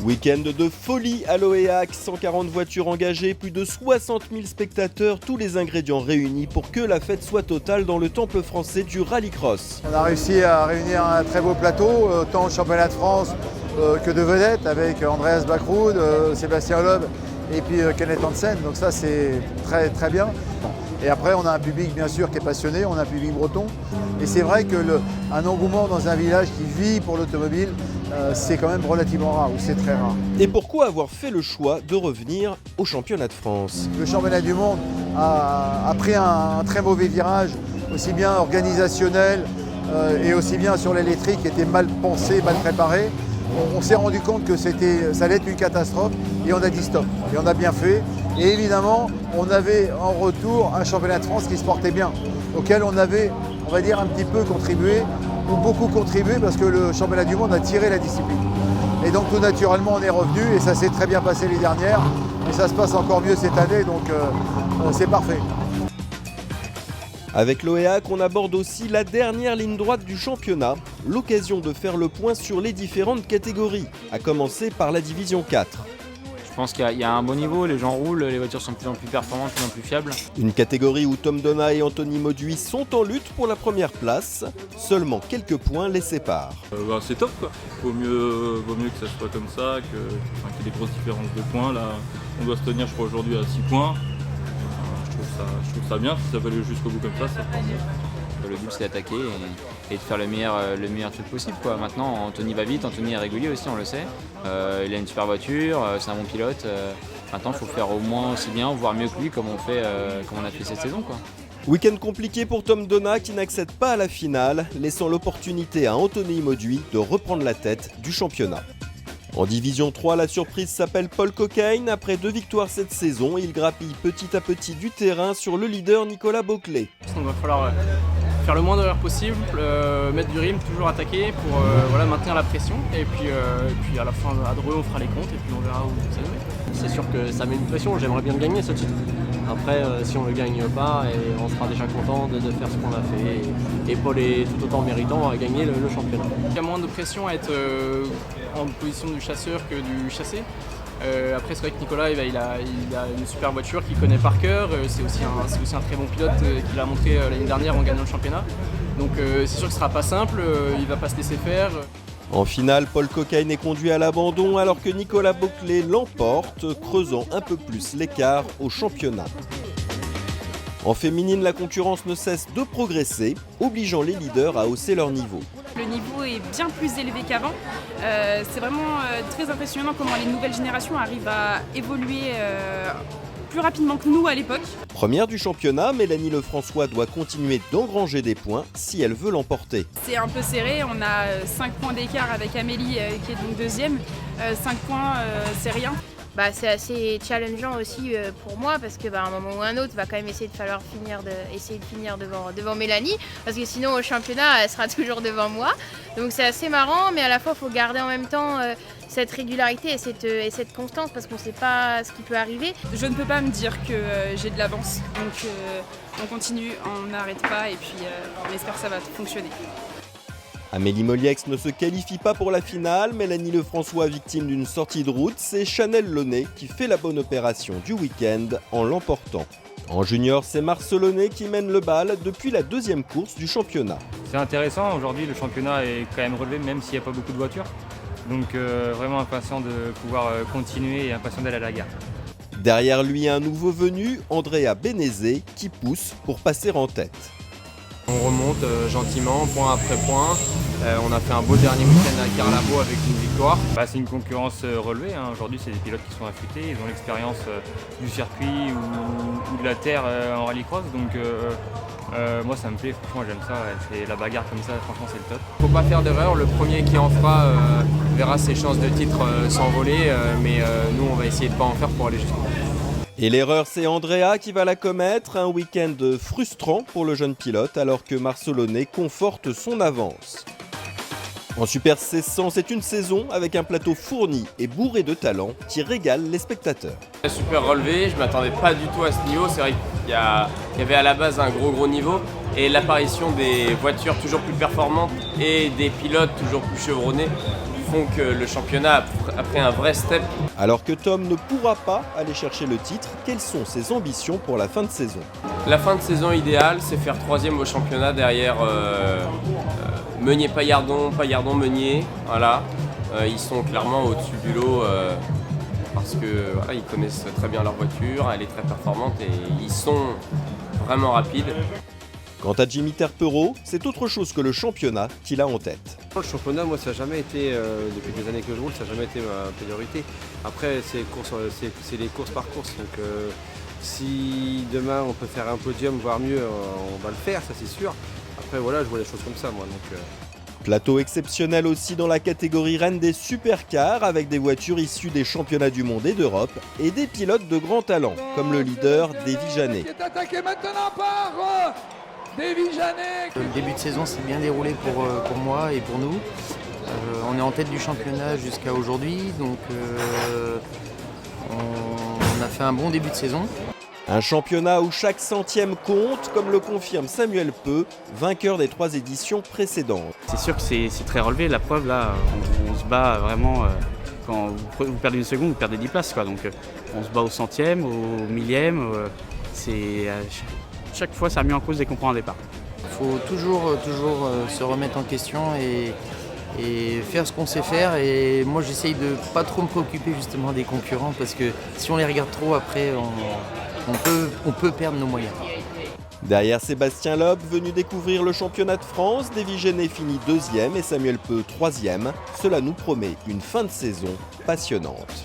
Week-end de folie à l'Oéac, 140 voitures engagées, plus de 60 000 spectateurs, tous les ingrédients réunis pour que la fête soit totale dans le temple français du rallycross. On a réussi à réunir un très beau plateau, tant au championnat de France que de vedettes, avec Andreas Backrud, Sébastien Loeb et puis Kenneth Hansen, donc ça c'est très très bien. Et après on a un public bien sûr qui est passionné, on a un public breton. Et c'est vrai qu'un engouement dans un village qui vit pour l'automobile, c'est quand même relativement rare, ou c'est très rare. Et pourquoi avoir fait le choix de revenir au championnat de France? Le championnat du monde a pris un très mauvais virage, aussi bien organisationnel et aussi bien sur l'électrique, qui était mal pensé, mal préparé. On s'est rendu compte que ça allait être une catastrophe et on a dit stop. Et on a bien fait. Et évidemment, on avait en retour un championnat de France qui se portait bien, auquel on avait, on va dire, un petit peu contribué, ou beaucoup contribué, parce que le championnat du monde a tiré la discipline. Et donc tout naturellement, on est revenu et ça s'est très bien passé les dernières. Et ça se passe encore mieux cette année, donc c'est parfait. Avec l'Oéac, on aborde aussi la dernière ligne droite du championnat, l'occasion de faire le point sur les différentes catégories, à commencer par la division 4. Je pense qu'il y a un bon niveau, les gens roulent, les voitures sont de plus en plus performantes, de plus en plus fiables. Une catégorie où Tom Donat et Anthony Mauduit sont en lutte pour la première place. Seulement quelques points les séparent. C'est top quoi. Vaut mieux que ça soit comme ça, qu'il y ait des grosses différences de points. Là, on doit se tenir je crois aujourd'hui à 6 points. Je trouve ça bien, si ça peut aller jusqu'au bout comme ça, c'est tant mieux. Le but c'est d'attaquer et de faire le meilleur truc possible, quoi. Maintenant Anthony va vite, Anthony est régulier aussi, on le sait. Il a une super voiture, c'est un bon pilote. Maintenant il faut faire au moins aussi bien, voire mieux que lui comme on a fait cette saison, quoi. Week-end compliqué pour Tom Donat qui n'accède pas à la finale, laissant l'opportunité à Anthony Mauduit de reprendre la tête du championnat. En division 3, la surprise s'appelle Paul Cockaine. Après 2 victoires cette saison, il grappille petit à petit du terrain sur le leader Nicolas Boclet. Il va falloir faire le moins d'erreurs possible, mettre du rythme, toujours attaquer pour maintenir la pression. Et puis à la fin à Dreux, on fera les comptes et puis on verra où ça nous met. C'est sûr que ça met une pression, j'aimerais bien le gagner ce titre. Après, si on ne le gagne pas, on sera déjà content de faire ce qu'on a fait. Et Paul est tout autant méritant à gagner le championnat. Il y a moins de pression à être en position du chasseur que du chassé. Après, c'est vrai que Nicolas il a une super voiture qu'il connaît par cœur. C'est aussi un très bon pilote qu'il a montré l'année dernière en gagnant le championnat. Donc c'est sûr que ce ne sera pas simple, il ne va pas se laisser faire. En finale, Paul Cockaine est conduit à l'abandon alors que Nicolas Boclet l'emporte, creusant un peu plus l'écart au championnat. En féminine, la concurrence ne cesse de progresser, obligeant les leaders à hausser leur niveau. Le niveau est bien plus élevé qu'avant. C'est vraiment très impressionnant comment les nouvelles générations arrivent à évoluer plus rapidement que nous à l'époque. Première du championnat, Mélanie Lefrançois doit continuer d'engranger des points si elle veut l'emporter. C'est un peu serré, on a 5 points d'écart avec Amélie qui est donc deuxième. 5 points, c'est rien. C'est assez challengeant aussi pour moi parce que un moment ou un autre, il va quand même essayer de finir devant Mélanie parce que sinon au championnat, elle sera toujours devant moi. Donc c'est assez marrant, mais à la fois, il faut garder en même temps cette régularité et cette constance parce qu'on ne sait pas ce qui peut arriver. Je ne peux pas me dire que j'ai de l'avance, donc on continue, on n'arrête pas et puis on espère que ça va fonctionner. Amélie Moliex ne se qualifie pas pour la finale. Mélanie Lefrançois, victime d'une sortie de route, c'est Chanel Launay qui fait la bonne opération du week-end en l'emportant. En junior, c'est Marcelonnet qui mène le bal depuis la 2e course du championnat. C'est intéressant, aujourd'hui le championnat est quand même relevé même s'il n'y a pas beaucoup de voitures. Donc vraiment impatient de pouvoir continuer et impatient d'aller à la gare. Derrière lui, un nouveau venu, Andrea Benezet, qui pousse pour passer en tête. On remonte gentiment, point après point. On a fait un beau dernier week-end à Carlabo avec une victoire. C'est une concurrence relevée, hein. Aujourd'hui c'est des pilotes qui sont affûtés, ils ont l'expérience du circuit ou de la terre en rallycross. Donc moi ça me plaît, franchement j'aime ça, c'est la bagarre comme ça, franchement c'est le top. Faut pas faire d'erreur, le premier qui en fera verra ses chances de titre s'envoler, mais nous on va essayer de pas en faire pour aller jusqu'au bout. Et l'erreur, c'est Andrea qui va la commettre. Un week-end frustrant pour le jeune pilote alors que Marcelonnet conforte son avance. En Super 1600, c'est une saison avec un plateau fourni et bourré de talent qui régale les spectateurs. Super relevé, je ne m'attendais pas du tout à ce niveau. C'est vrai qu'il y avait à la base un gros niveau et l'apparition des voitures toujours plus performantes et des pilotes toujours plus chevronnés font que le championnat a pris un vrai step. Alors que Tom ne pourra pas aller chercher le titre, quelles sont ses ambitions pour la fin de saison? La fin de saison idéale, c'est faire 3e au championnat derrière Meunier-Paillardon, Paillardon-Meunier. Voilà. Ils sont clairement au-dessus du lot parce que voilà, ils connaissent très bien leur voiture, elle est très performante et ils sont vraiment rapides. Quant à Jimmy Terpero, c'est autre chose que le championnat qu'il a en tête. Le championnat, moi, ça n'a jamais été, depuis des années que je roule, ça n'a jamais été ma priorité. Après, c'est les courses par course. Donc, si demain on peut faire un podium, voire mieux, on va le faire, ça c'est sûr. Après, voilà, je vois les choses comme ça, moi. Donc, Plateau exceptionnel aussi dans la catégorie reine des supercars, avec des voitures issues des championnats du monde et d'Europe, et des pilotes de grand talent, comme le leader Davy Janet. Qui est attaqué maintenant par Davy Janet. Le début de saison s'est bien déroulé pour moi et pour nous. On est en tête du championnat jusqu'à aujourd'hui, donc on a fait un bon début de saison. Un championnat où chaque centième compte, comme le confirme Samuel Peu, vainqueur des 3 éditions précédentes. C'est sûr que c'est très relevé, la preuve là, on se bat vraiment, quand vous perdez une seconde, vous perdez 10 places quoi, donc on se bat au centième, au millième, chaque fois ça a mis en cause dès qu'on prend un départ. Il faut toujours se remettre en question et faire ce qu'on sait faire, et moi j'essaye de pas trop me préoccuper justement des concurrents parce que si on les regarde trop après on peut perdre nos moyens. Derrière Sébastien Loeb, venu découvrir le championnat de France, Davy Janet finit 2e et Samuel Peu 3e. Cela nous promet une fin de saison passionnante.